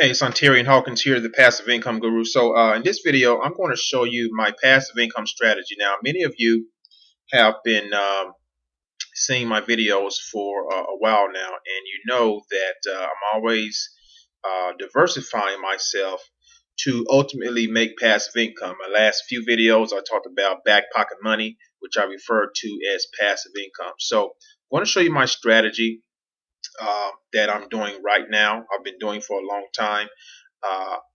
Hey, it's Ontarian Hawkins here, the Passive Income Guru. So, in this video, I'm going to show you my passive income strategy. Now, many of you have been seeing my videos for a while now, and you know that I'm always diversifying myself to ultimately make passive income. My last few videos, I talked about back pocket money, which I refer to as passive income. So, I want to show you my strategy that I'm doing right now. I've been doing for a long time.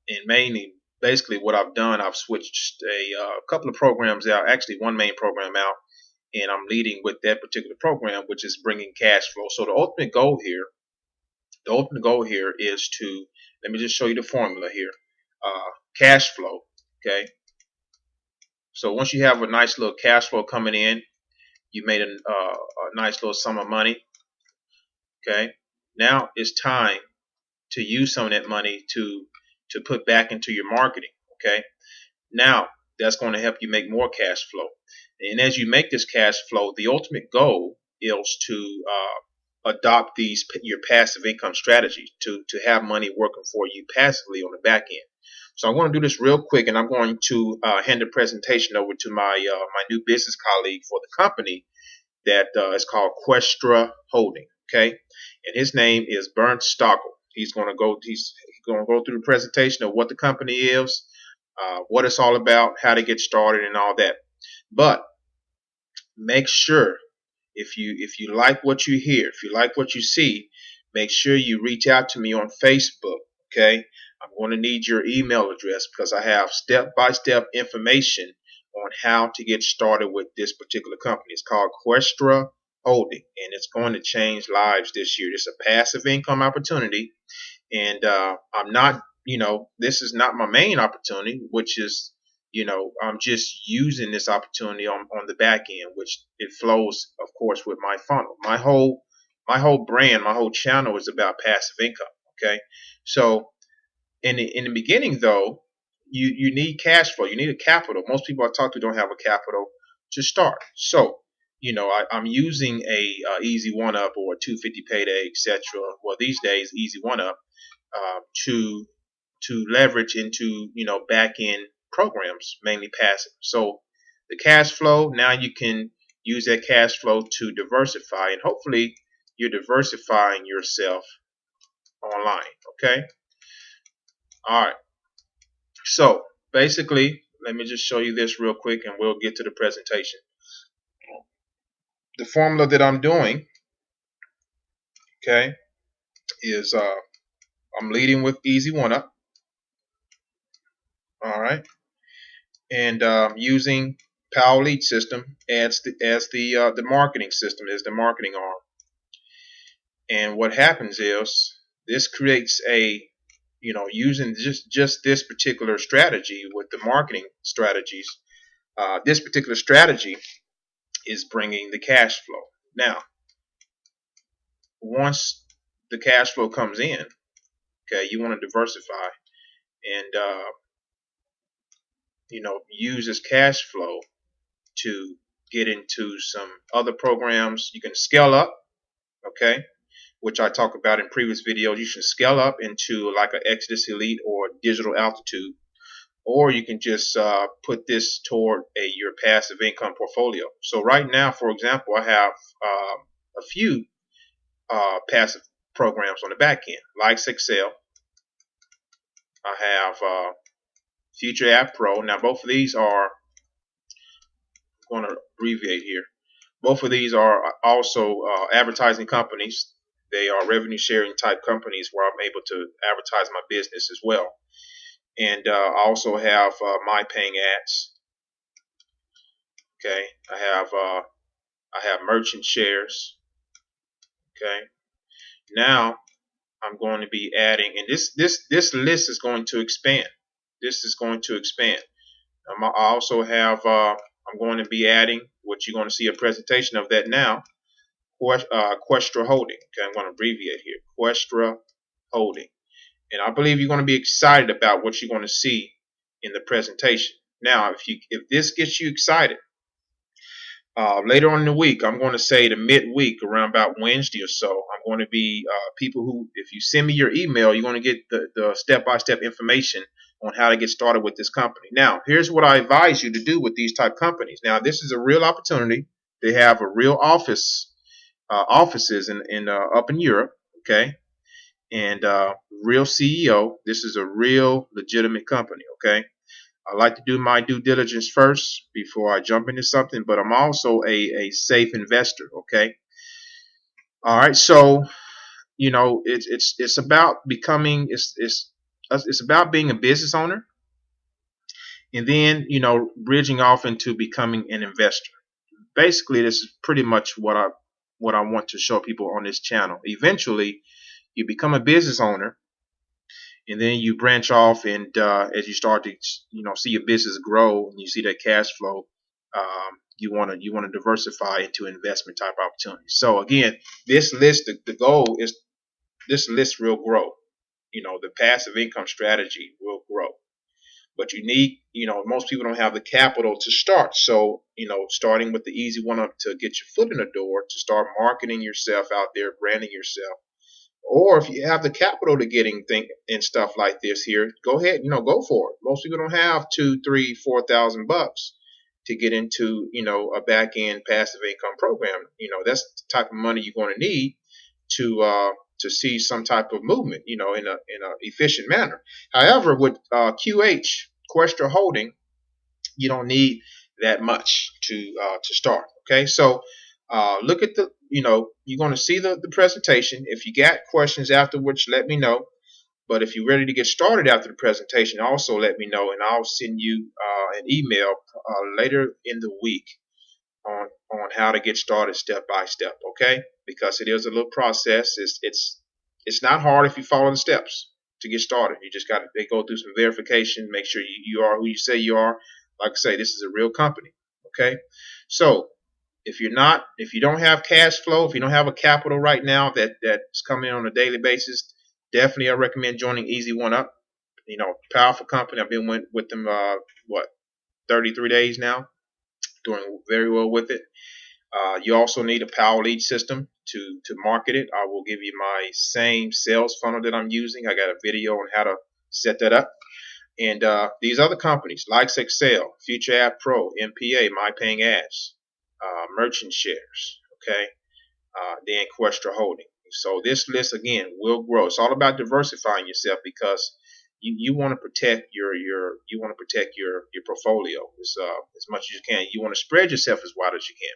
And mainly, basically, what I've done, I've switched a couple of programs out, actually, one main program out, and I'm leading with that particular program, which is bringing cash flow. So, the ultimate goal here is to, let me just show you the formula here cash flow. Okay. So, once you have a nice little cash flow coming in, you made a nice little sum of money. Okay. Now it's time to use some of that money to put back into your marketing. Okay. Now that's going to help you make more cash flow. And as you make this cash flow, the ultimate goal is to adopt your passive income strategy to have money working for you passively on the back end. So I'm going to do this real quick, and I'm going to hand the presentation over to my new business colleague for the company that is called Questra Holding. Okay, and his name is Bernd Stockel. He's going to go through the presentation of what the company is, what it's all about, how to get started, and all that. But make sure if you like what you hear, if you like what you see, make sure you reach out to me on Facebook. Okay, I'm going to need your email address because I have step-by-step information on how to get started with this particular company. It's called Questra Holding, and it's going to change lives this year. It's a passive income opportunity, and I'm not, this is not my main opportunity, which is, I'm just using this opportunity on the back end, which it flows, of course, with my funnel. My whole brand, my whole channel is about passive income. Okay, so in the beginning, though, you need cash flow. You need a capital. Most people I talk to don't have a capital to start. So, I'm using a easy one up or a 250 payday, etc. Well, these days, easy one up to leverage into back end programs, mainly passive. So the cash flow, now you can use that cash flow to diversify, and hopefully you're diversifying yourself online. Okay. All right. So basically, let me just show you this real quick, and we'll get to the presentation. The formula that I'm doing, okay, is I'm leading with easy one up. All right. And using Power Lead System as the marketing system, as the marketing arm. And what happens is this creates using just this particular strategy with the marketing strategies. This particular strategy is bringing the cash flow. Now, once the cash flow comes in, okay, you want to diversify and use this cash flow to get into some other programs. You can scale up, okay, which I talk about in previous videos. You should scale up into like an Exodus Elite or Digital Altitude, or you can just put this toward your passive income portfolio. So right now, for example, I have a few passive programs on the back end, like Excel. I have Future App Pro. Now, both of these are, I'm going to abbreviate here. Both of these are also advertising companies. They are revenue sharing type companies where I'm able to advertise my business as well. And I also have my paying ads. Okay, I have merchant shares. Okay, now I'm going to be adding, and this list is going to expand. This is going to expand. I also have I'm going to be adding, what you're going to see a presentation of that now, Questra Holding. Okay, I'm going to abbreviate here, Questra Holding. And I believe you're going to be excited about what you're going to see in the presentation. Now, if this gets you excited, Later on in the week, I'm going to say the midweek, around about Wednesday or so, I'm going to be people who, if you send me your email, you're going to get the step-by-step information on how to get started with this company. Now, here's what I advise you to do with these type companies. Now, this is a real opportunity. They have a real offices in up in Europe, okay, and real CEO. This is a real legitimate company, okay. I like to do my due diligence first before I jump into something, but I'm also a safe investor. Okay. All right. So, it's about becoming, it's about being a business owner, and then, bridging off into becoming an investor. Basically, this is pretty much what I want to show people on this channel. Eventually, you become a business owner, and then you branch off, and as you start to see your business grow and you see that cash flow, you want to diversify into investment type opportunities. So again, this list, the goal is this list will grow. The passive income strategy will grow, but you need, most people don't have the capital to start. So starting with the easy one up to get your foot in the door, to start marketing yourself out there, branding yourself. Or if you have the capital to getting thing and stuff like this here, go ahead, go for it. Most people don't have 2, 3, 4,000 bucks to get into, a back end passive income program. That's the type of money you're going to need to see some type of movement, in a efficient manner. However, with Questra Holding, you don't need that much to start. Okay, so look at you're going to see the presentation. If you got questions afterwards, let me know. But if you're ready to get started after the presentation, also let me know, and I'll send you an email later in the week on how to get started step by step. Okay, because it is a little process. It's not hard if you follow the steps to get started. You just got to go through some verification, make sure you are who you say you are. Like I say, this is a real company. Okay, so if you don't have cash flow, if you don't have a capital right now that's coming in on a daily basis, definitely I recommend joining Easy One Up. Powerful company. I've been with them 33 days now, doing very well with it. You also need a power lead system to market it. I will give you my same sales funnel that I'm using. I got a video on how to set that up. And these other companies, like Excel, Future App Pro, MPA, My Paying Ads, Merchant Shares, okay, then Questra Holding. So this list again will grow. It's all about diversifying yourself, because you want to protect your portfolio as much as you can. You want to spread yourself as wide as you can.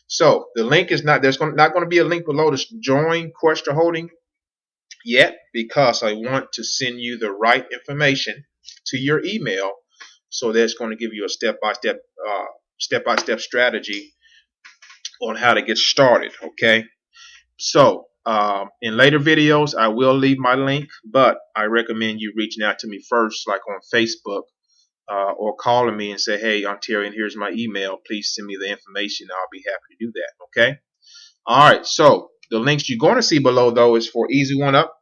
So the link is not not going to be a link below to join Questra Holding yet, because I want to send you the right information to your email, so that's going to give you a step-by-step strategy on how to get started. Okay, so in later videos I will leave my link, but I recommend you reaching out to me first, like on Facebook, or calling me and say, hey, Ontarian, here's my email, please send me the information. I'll be happy to do that. Okay, all right, so the links you're going to see below, though, is for Easy One Up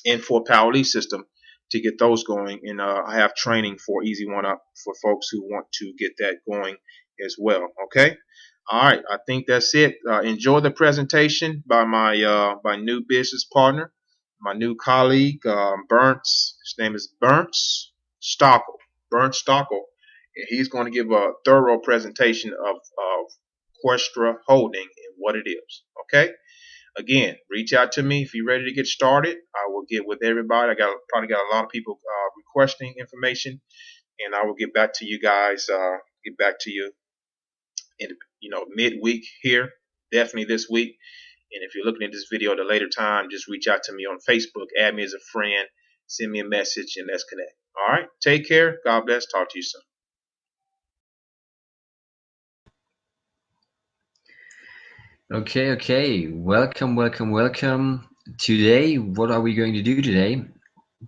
and for Power Lead System, to get those going. And I have training for Easy One Up for folks who want to get that going as well. Okay, all right, I think that's it. Enjoy the presentation by my new business partner, my new colleague, Burns. His name is Burns Stockel. Burns Stockel, and he's going to give a thorough presentation of Questra Holding and what it is. Okay. Again, reach out to me if you're ready to get started. I will get with everybody. Probably got a lot of people requesting information, and I will get back to you guys. Get back to you in midweek here, definitely this week. And if you're looking at this video at a later time, just reach out to me on Facebook, add me as a friend, send me a message, and let's connect. All right, take care. God bless. Talk to you soon. Okay. Welcome. Today, what are we going to do today?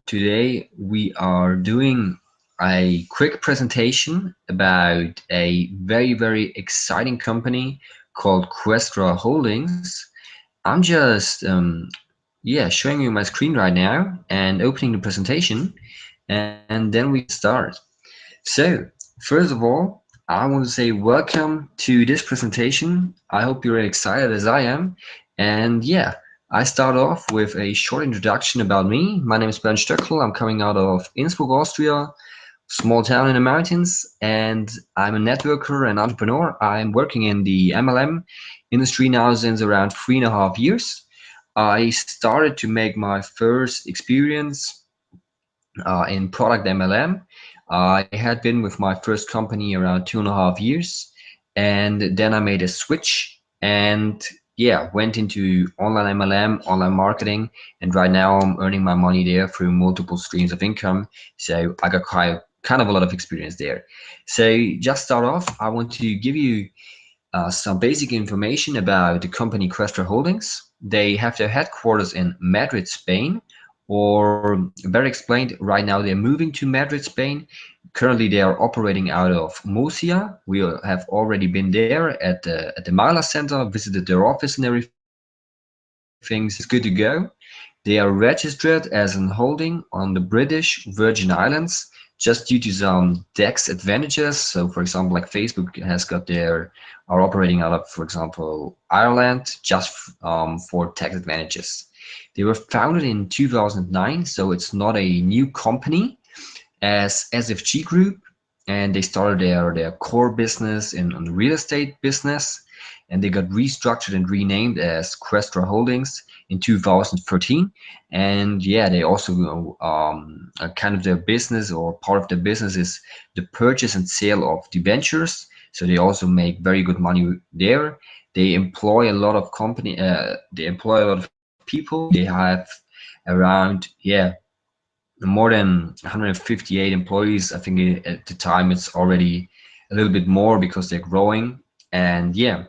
Today, we are doing a quick presentation about a very exciting company called Questra Holdings. I'm just showing you my screen right now and opening the presentation, and then we start. So first of all, I want to say welcome to this presentation. I hope you're excited as I am. And yeah, I start off with a short introduction about me. My name is Bernd Stöckl. I'm coming out of Innsbruck, Austria, small town in the mountains, and I'm a networker and entrepreneur. I'm working in the MLM industry now since around 3.5 years. I started to make my first experience in product MLM. I had been with my first company around 2.5 years, and then I made a switch and yeah, went into online MLM, online marketing, and right now I'm earning my money there through multiple streams of income. So I got kind of a lot of experience there. So just start off, I want to give you some basic information about the company Questra Holdings. They have their headquarters in Madrid, Spain, or better explained, right now they're moving to Madrid, Spain. Currently, they are operating out of Murcia. We have already been there at the Mala Center, visited their office and everything. So everything is good to go. They are registered as an holding on the British Virgin Islands just due to some tax advantages. So, for example, like Facebook has got their are operating out of, for example, Ireland just for tax advantages. They were founded in 2009, so it's not a new company as SFG Group, and they started their core business in on the real estate business, and they got restructured and renamed as Questra Holdings in 2013. And yeah, they also kind of their business or part of their business is the purchase and sale of debentures. So they also make very good money there. They employ a lot of company. They employ a lot of people. They have around more than 158 employees. I think at the time it's already a little bit more because they're growing. And yeah,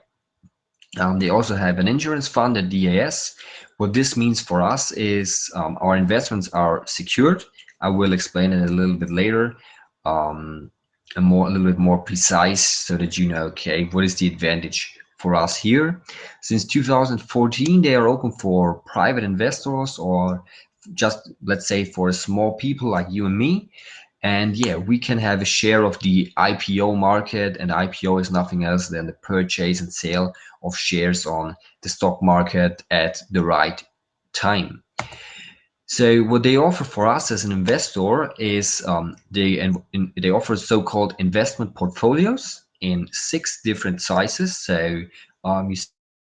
they also have an insurance fund at DAS. What this means for us is our investments are secured. I will explain it a little bit later, um, a little bit more precise, so that you know, okay, what is the advantage for us here? Since 2014, they are open for private investors or just let's say for small people like you and me. And yeah, we can have a share of the IPO market, and IPO is nothing else than the purchase and sale of shares on the stock market at the right time. So what they offer for us as an investor is they offer so-called investment portfolios in 6 different sizes. So you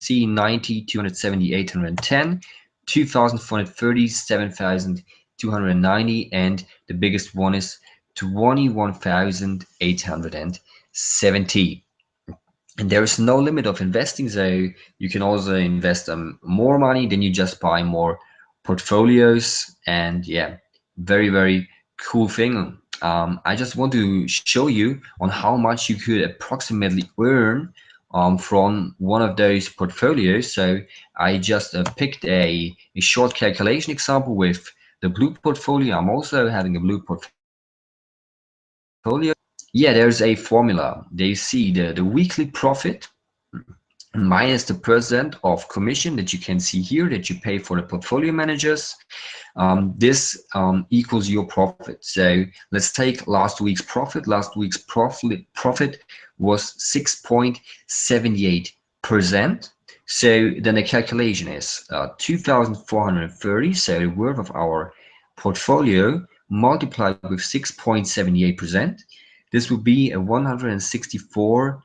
see 90, 270, 810, 2,430, 7,290, and the biggest one is 21,870. And there is no limit of investing, so you can also invest more money, then you just buy more portfolios. And yeah, very, very cool thing. I just want to show you on how much you could approximately earn from one of those portfolios. So I just picked a short calculation example with the blue portfolio. I'm also having a blue portfolio. Yeah, there's a formula. They see the weekly profit minus the percent of commission that you can see here that you pay for the portfolio managers. This equals your profit. So let's take last week's profit. Last week's profit was 6.78%. So then the calculation is 2,430, so the worth of our portfolio multiplied with 6.78%. This would be a 164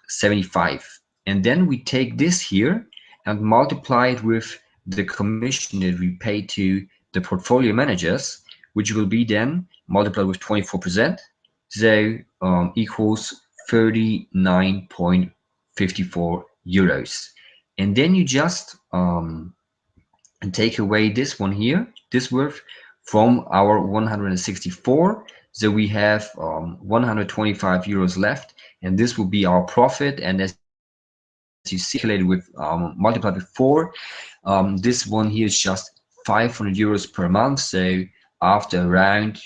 75. And then we take this here and multiply it with the commission that we pay to the portfolio managers, which will be then multiplied with 24%, so equals 39.54 euros. And then you just take away this one here, this worth from our 164. So we have 125 euros left, and this will be our profit. And as you see, calculated with multiplied with 4, this one here is just 500 euros per month. So after around,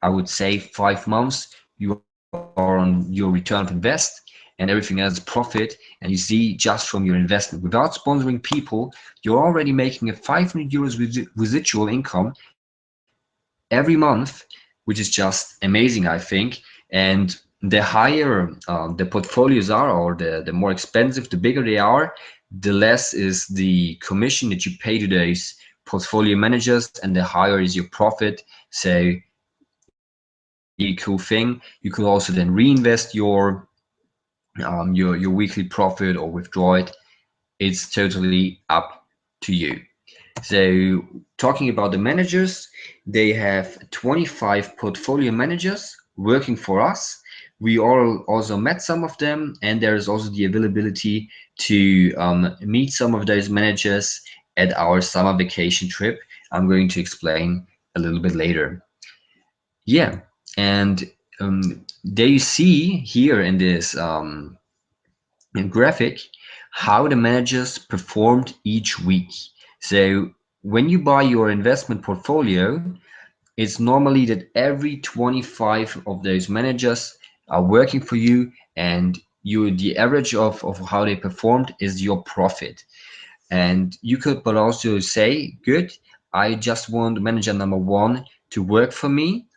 I would say 5 months, you are on your return of invest, and everything else is profit. And you see, just from your investment, without sponsoring people, you're already making a 500 euros residual income every month, which is just amazing, I think. And the higher the portfolios are, or the more expensive, the bigger they are, the less is the commission that you pay to those portfolio managers, and the higher is your profit. So really cool thing. You could also then reinvest your weekly profit or withdraw it. It's totally up to you. So talking about the managers, they have 25 portfolio managers working for us. We all also met some of them, and there is also the availability to meet some of those managers at our summer vacation trip. I'm going to explain a little bit later. Yeah, and there you see here in this graphic how the managers performed each week. So when you buy your investment portfolio, it's normally that every 25 of those managers are working for you, and the average of how they performed is your profit. And you could but also say, good, I just want manager number one to work for me.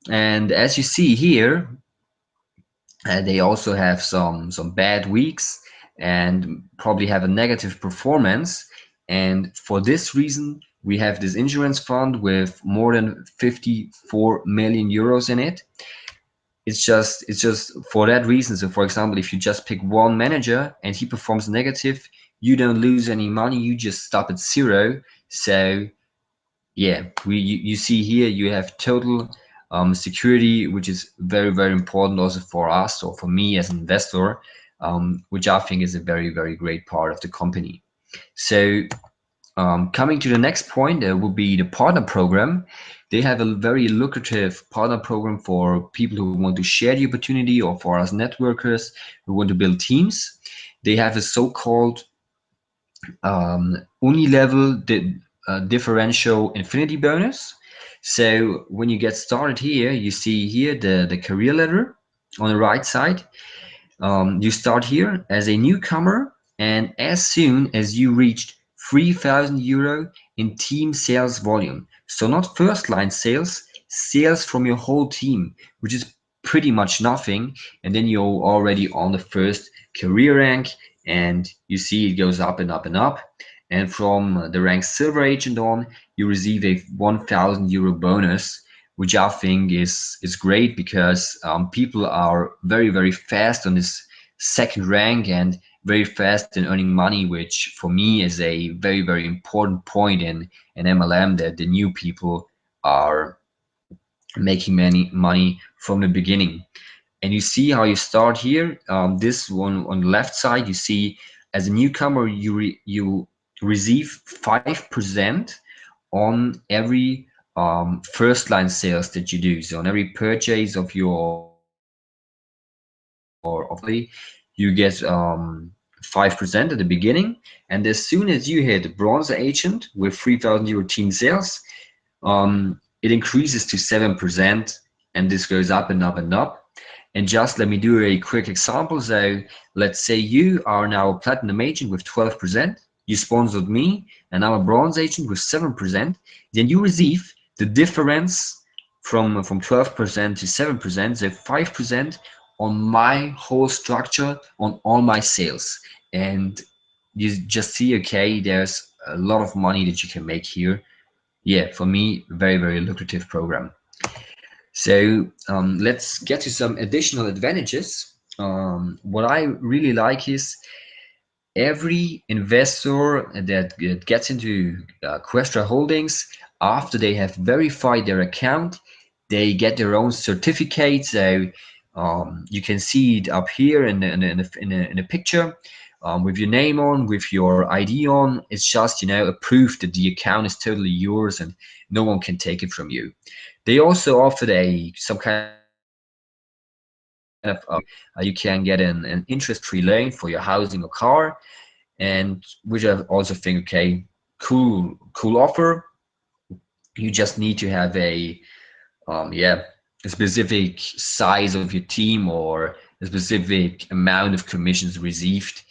And as you see here, they also have some bad weeks and probably have a negative performance. And for this reason, we have this insurance fund with more than 54 million euros in it. It's just for that reason. So for example, if you just pick one manager and he performs negative, you don't lose any money, you just stop at zero. So yeah, you see here you have total security, which is very important also for us, or for me as an investor, which I think is a very great part of the company. So coming to the next point, will be the partner program. They have a very lucrative partner program for people who want to share the opportunity, or for us networkers who want to build teams. They have a so-called uni-level differential infinity bonus. So when you get started here, you see here the career ladder on the right side. You start here as a newcomer, and as soon as you reached 3,000 euro in team sales volume, so not first line sales, sales from your whole team, which is pretty much nothing, and then you're already on the first career rank, and you see it goes up and up and up. And from the rank silver agent on, you receive a 1,000 euro bonus, which I think is great, because people are very fast on this second rank and very fast in earning money, which for me is a very important point in MLM, that the new people are making many money from the beginning. And you see how you start here. This one on the left side, you see as a newcomer you receive 5% on every first line sales that you do. So on every purchase of your you get 5% at the beginning. And as soon as you hit bronze agent with 3,000 euro team sales, it increases to 7%, and this goes up and up and up. And just let me do a quick example. So let's say you are now a platinum agent with 12%. You sponsored me, and I'm a bronze agent with 7%. Then you receive the difference from 12% to 7%, so 5% on my whole structure, on all my sales. And you just see, okay, there's a lot of money that you can make here. Yeah, for me, very lucrative program. So let's get to some additional advantages. What I really like is every investor that gets into Questra Holdings, after they have verified their account, they get their own certificate. So you can see it up here in a picture with your name on, with your ID on. It's just, a proof that the account is totally yours and no one can take it from you. They also offered some kind of you can get an interest-free loan for your housing or car, and which I also think, okay, cool offer. You just need to have a specific size of your team, or a specific amount of commissions received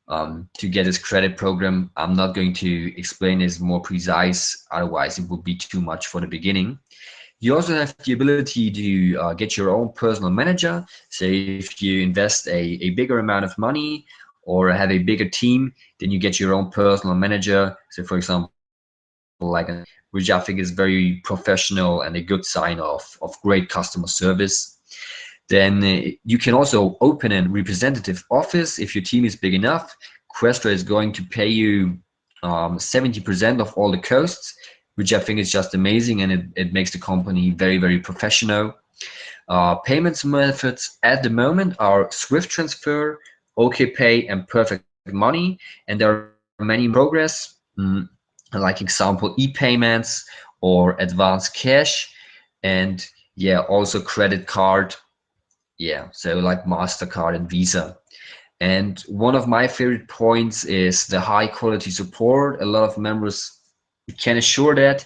to get this credit program. I'm not going to explain this more precise, otherwise it would be too much for the beginning. You also have the ability to get your own personal manager. So if you invest a bigger amount of money or have a bigger team, then you get your own personal manager. So for example, like an which I think is very professional and a good sign of great customer service. Then you can also open a representative office if your team is big enough. Questra is going to pay you 70% of all the costs, which I think is just amazing, and it makes the company very, very professional. Payments methods at the moment are Swift transfer, OK Pay, and Perfect Money, and there are many more in progress. Like example, e-payments or advanced cash, and yeah, also credit card. Yeah, so like MasterCard and Visa. And one of my favorite points is the high quality support. A lot of members can assure that.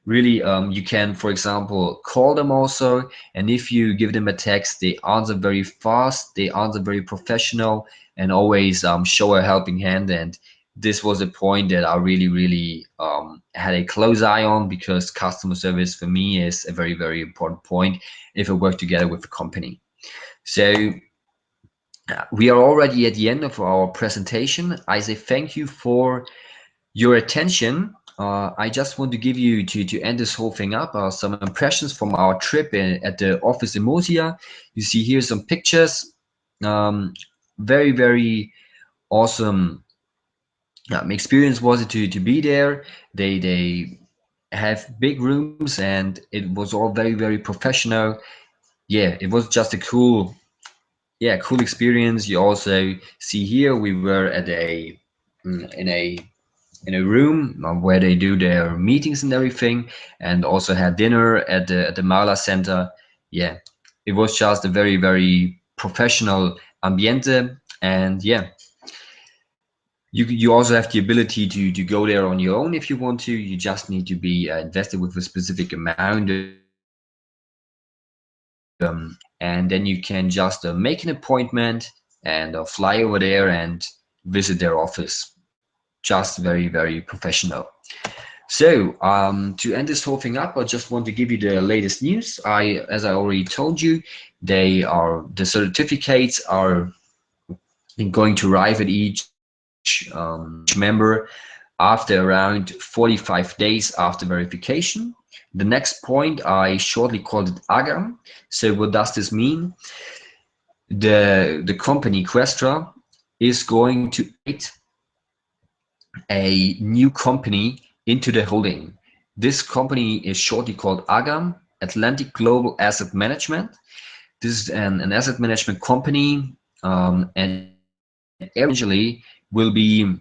Really, you can, for example, call them also, and if you give them a text, they answer very fast, they answer very professional, and always show a helping hand. And this was a point that I really, really had a close eye on, because customer service for me is a very, very important point if I work together with a company. So we are already at the end of our presentation. I say thank you for your attention. I just want to give you, to end this whole thing up, some impressions from our trip at the office in Mosia. You see here some pictures. Um, Very, very awesome experience was it to be there. They have big rooms and it was all very, very professional. Yeah, it was just a cool experience. You also see here we were at in a room where they do their meetings and everything, and also had dinner at the Mala Center. Yeah, it was just a very, very professional ambiente, and yeah, you also have the ability to go there on your own if you want to. You just need to be invested with a specific amount, and then you can just make an appointment and fly over there and visit their office. Just very, very professional. So, to end this whole thing up, I just want to give you the latest news. As I already told you, the certificates are going to arrive at each member after around 45 days after verification. The next point, I shortly called it AGAM. So, what does this mean? The company Questra is going to add a new company into the holding. This company is shortly called AGAM, Atlantic Global Asset Management. This is an asset management company, and everything eventually will be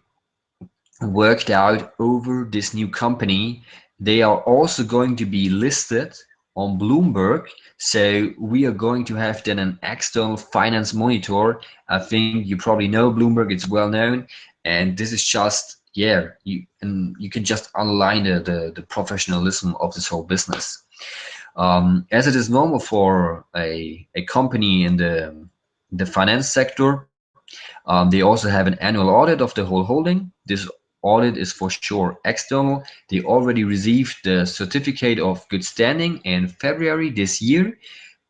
worked out over this new company. They are also going to be listed on Bloomberg. So we are going to have then an external finance monitor. I think you probably know Bloomberg, it's well known. And this is just, yeah, you can just underline the professionalism of this whole business. As it is normal for a company in the finance sector, they also have an annual audit of the whole holding. This audit is for sure external. They already received the certificate of good standing in February this year,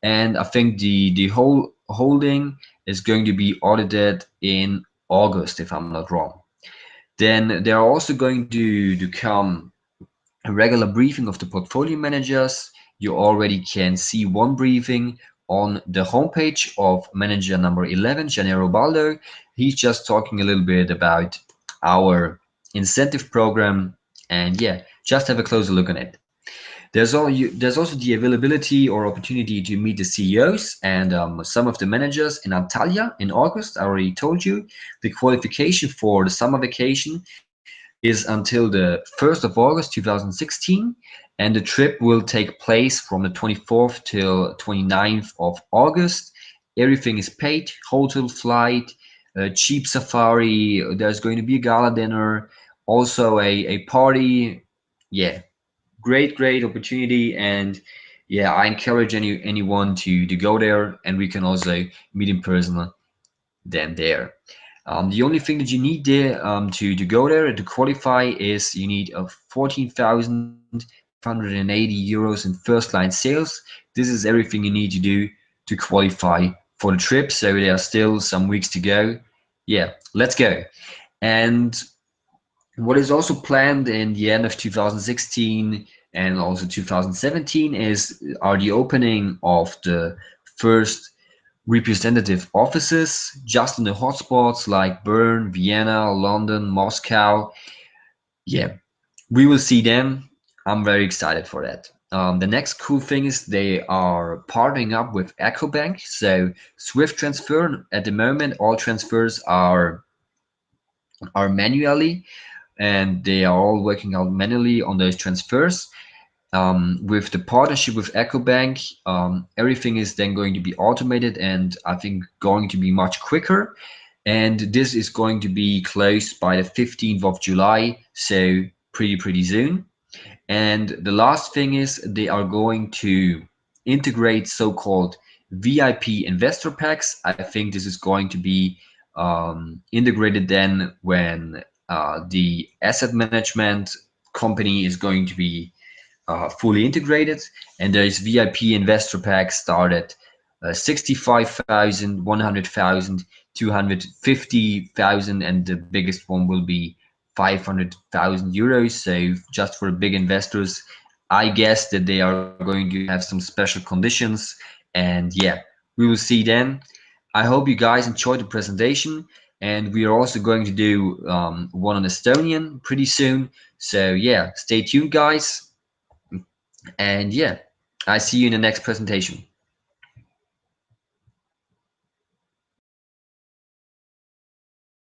and I think the whole holding is going to be audited in August, if I'm not wrong. Then they are also going to come a regular briefing of the portfolio managers. You already can see one briefing on the homepage of manager number 11, Janero Baldo. He's just talking a little bit about our incentive program, and yeah, just have a closer look on it. There's also the availability or opportunity to meet the CEOs and some of the managers in Antalya in August. I already told you the qualification for the summer vacation is until the 1st of August 2016, and the trip will take place from the 24th till 29th of August. Everything is paid, hotel, flight, cheap safari. There's going to be a gala dinner, also a party. Yeah, great opportunity, and yeah, I encourage anyone to go there, and we can also meet in person then there. The only thing that you need there to go there to qualify is you need a 14,000 €580 in first line sales. This is everything you need to do to qualify for the trip. So there are still some weeks to go. Yeah, let's go. And what is also planned in the end of 2016 and also 2017 are the opening of the first representative offices just in the hotspots like Bern, Vienna, London, Moscow. Yeah, we will see them. I'm very excited for that. The next cool thing is they are partnering up with EcoBank. So Swift transfer at the moment, all transfers are manually, and they are all working out manually on those transfers. With the partnership with EcoBank, everything is then going to be automated and I think going to be much quicker. And this is going to be closed by the 15th of July, so pretty soon. And the last thing is they are going to integrate so-called VIP investor packs. I think this is going to be integrated then when the asset management company is going to be fully integrated, and there is VIP investor packs start at 65,000, 100,000, 250,000, and the biggest one will be €500,000. So just for big investors, I guess that they are going to have some special conditions, and yeah, we will see then. I hope you guys enjoyed the presentation, and we are also going to do one on Estonian pretty soon. So yeah, stay tuned, guys. And yeah, I see you in the next presentation.